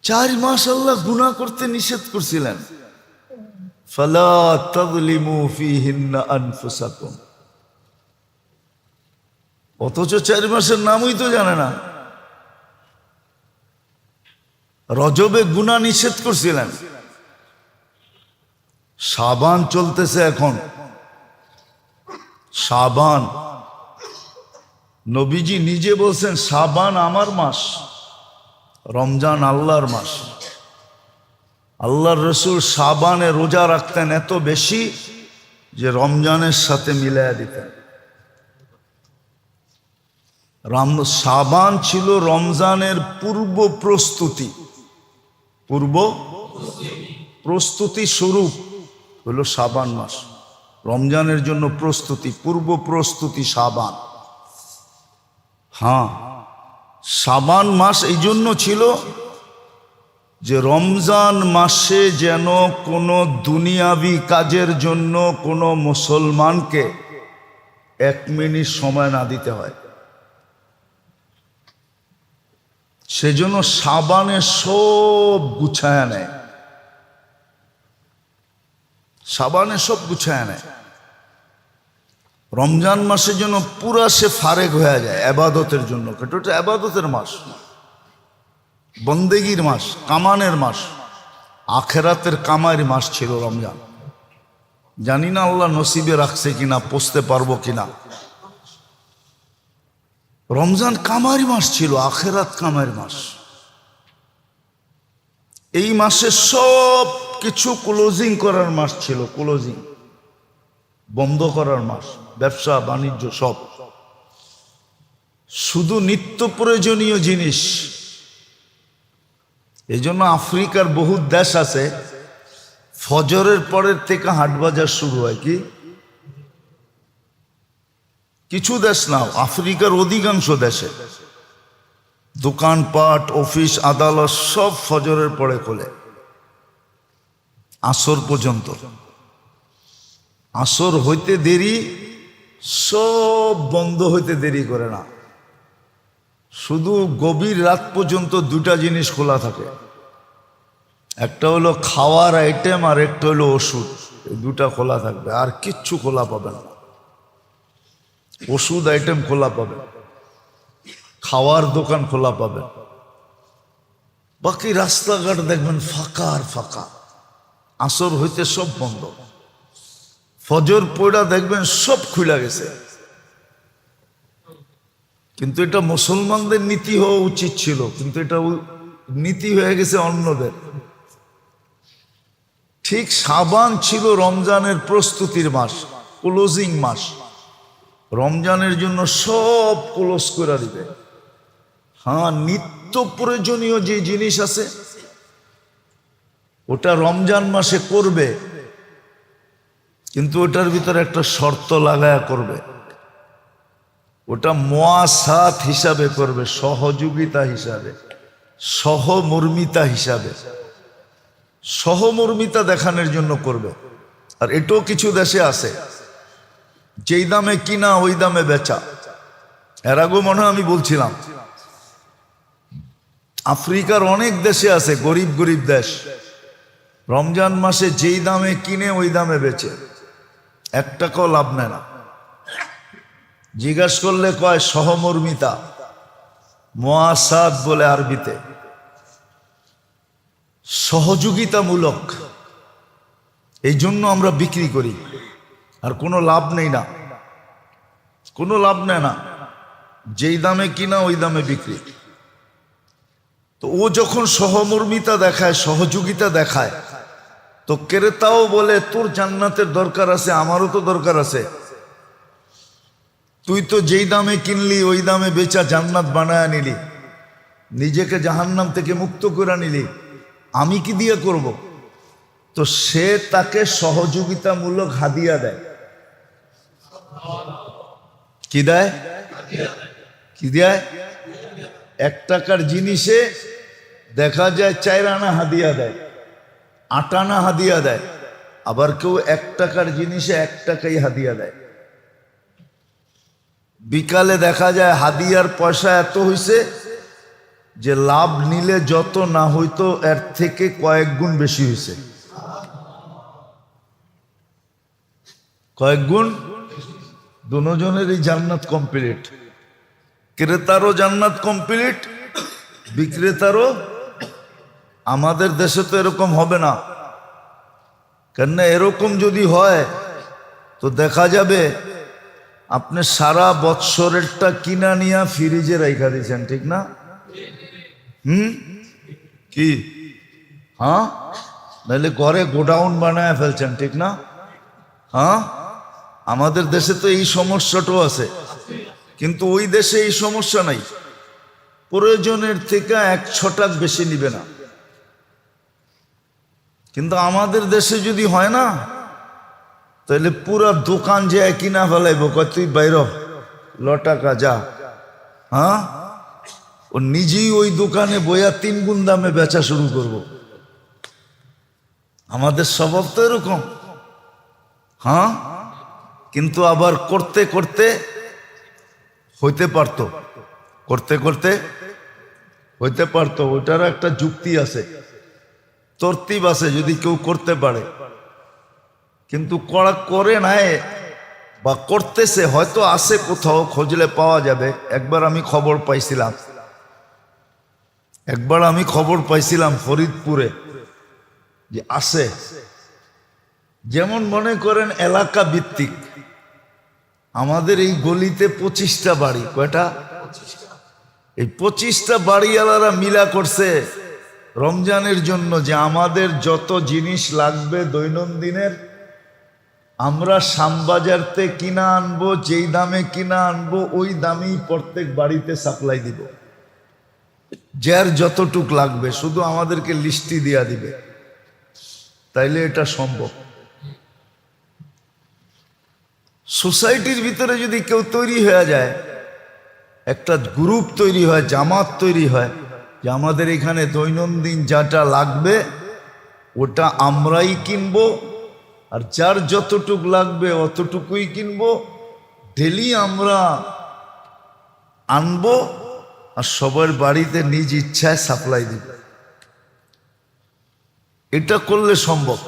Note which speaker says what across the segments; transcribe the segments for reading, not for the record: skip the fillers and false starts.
Speaker 1: 4 মাস আল্লাহ গুনাহ করতে নিষেধ করছিলেন, ফালা তাযলিমু ফীহিন্না আনফুসাকুম। অথচ 4 মাসের নামই তো জানে না। রজবে গুনাহ নিষেধ করছিলেন, শাবান চলতেছে এখন, শাবান। নবীজি নিজে বলছেন শাবান আমার মাস, রমজান আল্লাহর মাস। আল্লাহর রসুল শাবানে রোজা রাখতেন এত বেশি যে রমজানের সাথে মিলাইয়া দিতেন। শাবান ছিল রমজানের পূর্ব প্রস্তুতি, পূর্ব প্রস্তুতি স্বরূপ হলো শাবান মাস। রমজানের জন্য প্রস্তুতি, পূর্ব প্রস্তুতি শাবান। হ্যাঁ, শাবান মাস এই জন্য ছিল যে রমজান মাসে যেন কোনো দুনিয়াবি কাজের জন্য কোনো মুসলমানকে 1 মিনিট সময় না দিতে হয়। সেজন্য শাবানে সব গুছায় নেয়, শাবানে সব গুছায় নেয়। রমজান মাসে যেন পুরা সে ফারেক হয়ে যায় এবাদতের জন্য। এটা এবাদতের মাস, বন্দেগীর মাস, কামানের মাস, আখেরাতের কামাইয়ের মাস ছিল রমজান। জানি না আল্লাহ নসিবে রাখছে কিনা, পৌঁছতে পারবো কিনা। রমজান কামারি মাস ছিল, আখেরাত কামাইয়ের মাস। এই মাসে সব কিছু ক্লোজিং করার মাস ছিল, ক্লোজিং, বন্ধ করার মাস, ব্যবসা বাণিজ্য সব। শুধু নিত্য প্রয়োজনীয় জিনিস। এই জন্য আফ্রিকার বহু দেশ আছে ফজরের পরের থেকে হাট বাজার শুরু হয়। কি কিছু দেশ না, আফ্রিকার অধিকাংশ দেশে দোকানপাট, অফিস, আদালত সব ফজরের পরে খোলে আসর পর্যন্ত। আসর হইতে দেরি, সব বন্ধ হইতে দেরি করে না। শুধু গভীর রাত পর্যন্ত 2টা জিনিস খোলা থাকে, একটা হলো খাওয়ার আইটেম আর একটা হলো ওষুধ। এই 2টা খোলা থাকবে, আর কিচ্ছু খোলা পাবে না। ওষুধ আইটেম খোলা পাবে, খাওয়ার দোকান খোলা পাবে, বাকি রাস্তাঘাট দেখবেন ফাঁকা আর ফাঁকা। আসর হইতে সব বন্ধ, ফজর পড়া দেখবেন সব খুলে গেছে। কিন্তু এটা মুসলমানদের নীতি হওয়া উচিত ছিল, কিন্তু এটা নীতি হয়ে গেছে অন্যদের। ঠিক শাবান ছিল রমজানের প্রস্তুতির মাস, ক্লোজিং মাস। রমজানের জন্য সব ক্লোজ করে দিবে। হ্যাঁ, নিত্য প্রয়োজনীয় যে জিনিস আছে ওটা রমজান মাসে করবে, কিন্তু ওটার ভিতরে একটা শর্ত লাগায়া করবে। ওটা মুয়াসাত হিসাবে করবে, সহযোগিতা হিসাবে, সহমর্মিতা হিসাবে, সহমর্মিতা দেখানোর জন্য করবে। আর এটাও কিছু দেশে আছে যেই দামে কিনা ওই দামে বেচা। এর আগেও মনে হয় আমি বলছিলাম, আফ্রিকার অনেক দেশে আছে, গরিব গরিব দেশ, রমজান মাসে যেই দামে কিনে ওই দামে বেচে, 1 টাকাও লাভ নেয় না। জিজ্ঞাসা করলে কয় সহমর্মিতা, মুয়াসাত বলে আরবিতে, সহযোগিতামূলক। এই জন্য আমরা বিক্রি করি, আর কোনো লাভ নেই না, কোনো লাভ নেয় না। যেই দামে কিনা ওই দামে বিক্রি। তো ও যখন সহমর্মিতা দেখায়, সহযোগিতা দেখায়, তো ক্রেতাও বলে তোর জান্নাতের দরকার আছে, আমারও তো দরকার আছে। তুই তো যেই দামে কিনলি ওই দামে বেচা জান্নাত বানায় নিলি, নিজেকে জাহান্নাম থেকে মুক্ত করে নিলি, আমি কি দিয়ে করব? তো সে তাকে সহযোগিতামূলক হাদিয়া দেয়। কি দেয়? কি দেয়? 1 টাকার জিনিসে দেখা যায় 4 আনা হাদিয়া দেয়, 8 আনা হাদিয়া দেয়। আবার কেউ 1 টাকার জিনিসে 1 টাকাই হাদিয়া দেয়। বিকালে দেখা যায় হাদিয়ার পয়সা এত হইছে, যে লাভ নিলে যত না হইতো এর থেকে কয়েক গুণ বেশি হয়েছে। কয়েক গুণ। দুজনেরই জান্নাত কমপ্লিট, ক্রেতারও জান্নাত কমপ্লিট, বিক্রেতারও। আমাদের দেশে তো এরকম হবে না, কেননা এরকম যদি হয় তো দেখা যাবে আপনি সারা বৎসরেরটা কিনা নিয়ে ফ্রিজে রাইখা দিয়েছেন, ঠিক না? কি? হ্যাঁ, নাহলে ঘরে গোডাউন বানায় ফেলছেন, ঠিক না? হ্যাঁ, আমাদের দেশে তো এই সমস্যাটাও আছে, কিন্তু ওই দেশে এই সমস্যা নাই। প্রয়োজনের থেকে 1 টাকা বেশি নিবে না। কিন্তু আমাদের দেশে যদি হয় না, তাহলে পুরা দোকান যে কিনা ফেলাইব, কয় তুই বাইর টাকা যা। হ্যাঁ, ও নিজেই ওই দোকানে বইয়া 3 গুণ দামে বেচা শুরু করব। আমাদের স্বভাব তো এরকম। হ্যাঁ, কিন্তু আবার করতে করতে হইতে পারতো, করতে করতে হইতে পারতো। ওটার একটা যুক্তি আছে, তরতিব আছে, যদি কেউ করতে পারে। কিন্তু করা করে নাই বা করতেছে, হয়তো আছে কোথাও, খুঁজলে পাওয়া যাবে। একবার আমি খবর পাইছিলাম ফরিদপুরে যে আছে। যেমন মনে করেন এলাকা ভিত্তিক, আমাদের এই গলিতে 25টা বাড়ি। কয়টা? এই 25টা বাড়িওয়ালারা মিলা করছে রমজানের জন্য যে আমাদের যত জিনিস লাগবে দৈনন্দিনের আমরা শ্যামবাজারতে কিনা আনবো, যেই দামে কিনা আনবো ওই দামেই প্রত্যেক বাড়িতে সাপ্লাই দিব। যার যতটুক লাগবে শুধু আমাদেরকে লিস্টি দিয়া দিবে, তাইলে এটা সম্ভব। সোসাইটির ভিতরে যদি কেউ তৈরি হয়ে যায়, একটা গ্রুপ তৈরি হয়, জামাত তৈরি হয়, যে আমাদের এখানে দৈনন্দিন যাটা লাগবে ওটা আমরাই কিনবো, আর যার যতটুক লাগবে অতটুকুই কিনবো, ডেলি আমরা আনবো, আর সবার বাড়িতে নিজ ইচ্ছায় সাপ্লাই দিব। এটা করলে সম্ভব,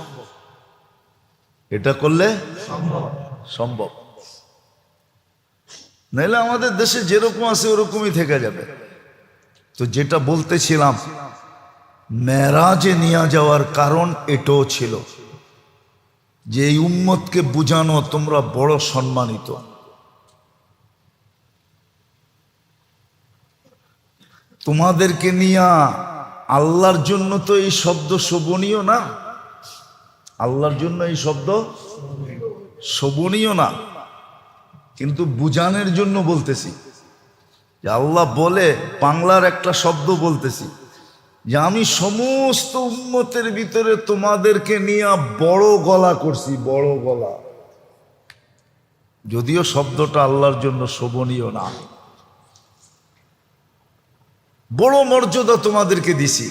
Speaker 1: এটা করলে সম্ভব। নাহলে আমাদের দেশে যেরকম আছে ওরকমই থেকে যাবে। তো যেটা বলতেছিলাম, মেরাজে নিয়ে যাওয়ার কারণ এটাও ছিল যে এই উম্মতকে বুঝানো তোমরা বড় সম্মানিত। তোমাদেরকে নিয়ে আল্লাহর জন্য তো এই শব্দ শোভনীয় না, আল্লাহর জন্য এই শব্দ শোভনীয় না, কিন্তু বুঝানোর জন্য বলতেছি। যে আল্লাহ বলে, বাংলার একটা শব্দ বলতেছি যে আমি সমস্ত উম্মতের ভিতরে তোমাদেরকে নিয়ে বড় গলা করছি, বড় গলা। যদিও শব্দটা আল্লাহর জন্য শোভনীয় না, বড় মর্যাদা তোমাদেরকে দিছি,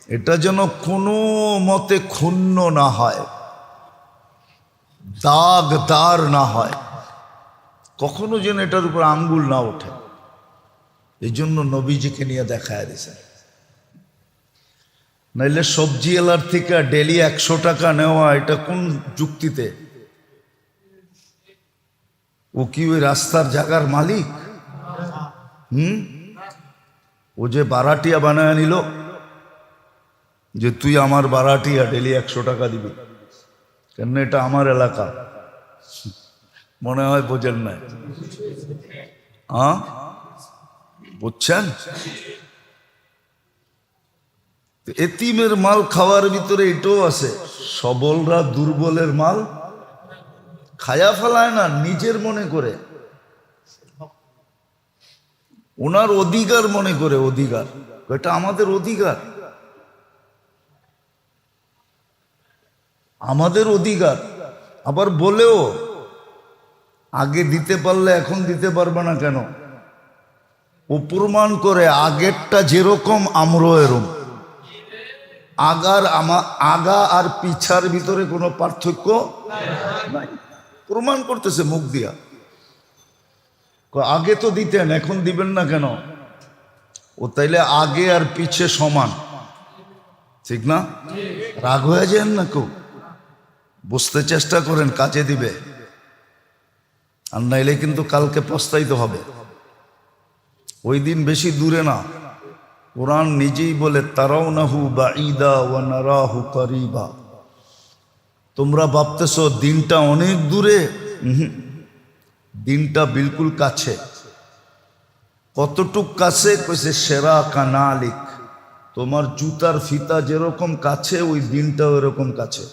Speaker 1: এটা যেন কোনো মতে ক্ষুণ্ণ না হয়, দাগদার না হয়, কখনো যেন এটার উপর আঙ্গুল না ওঠে। এই জন্য নবীজিকে নিয়ে দেখায় দিয়েছেন। নাইলে সবজি এলার থেকে ডেলি 100 টাকা নেওয়া, এটা কোন যুক্তিতে? ও কি ওই রাস্তার জায়গার মালিক? ও যে বারাটিয়া বানায় নিল যে তুই আমার বারাটিয়া, ডেলি 100 টাকা দিবি, কেন? এটা আমার এলাকা। মনে হয় বোঝেন না, হ্যাঁ বুঝছেন? এতিমের মাল খাওয়ার ভিতরে এটাও আছে, সবলরা দুর্বলের মাল খায়া ফেলায় না, নিজের মনে করে, ওনার অধিকার মনে করে। অধিকার, এটা আমাদের অধিকার, আমাদের অধিকার। আবার বলেও আগে দিতে পারলে এখন দিতে পারবে না কেন? ও প্রমাণ করে আগেরটা যেরকম আমরাও এরকম। আগা আর পিছার ভিতরে কোনো পার্থক্য নাই, প্রমাণ করতেছে মুখ দিয়া। আগে তো দিতেন, এখন দিবেন না কেন? ও তাইলে আগে আর পিছে সমান, ঠিক না? রাগ হয়ে যান না কেউ, বুঝতে চেষ্টা করেন, কাজে দিবে। আর নাইলে কিন্তু কালকে পস্তাইতে হবে। ওই দিন বেশি দূরে না। কোরআন নিজেই বলে তারাউনাহু বাঈদা ওয়া নারাহু করিবা। তোমরা ভাবতেছো দিনটা অনেক দূরে, দিনটা বিলকুল কাছে। কতটুক কাছে? কইছে সেরা কানালিক, তোমার জুতার ফিতা যেরকম কাছে ওই দিনটাও এরকম কাছে।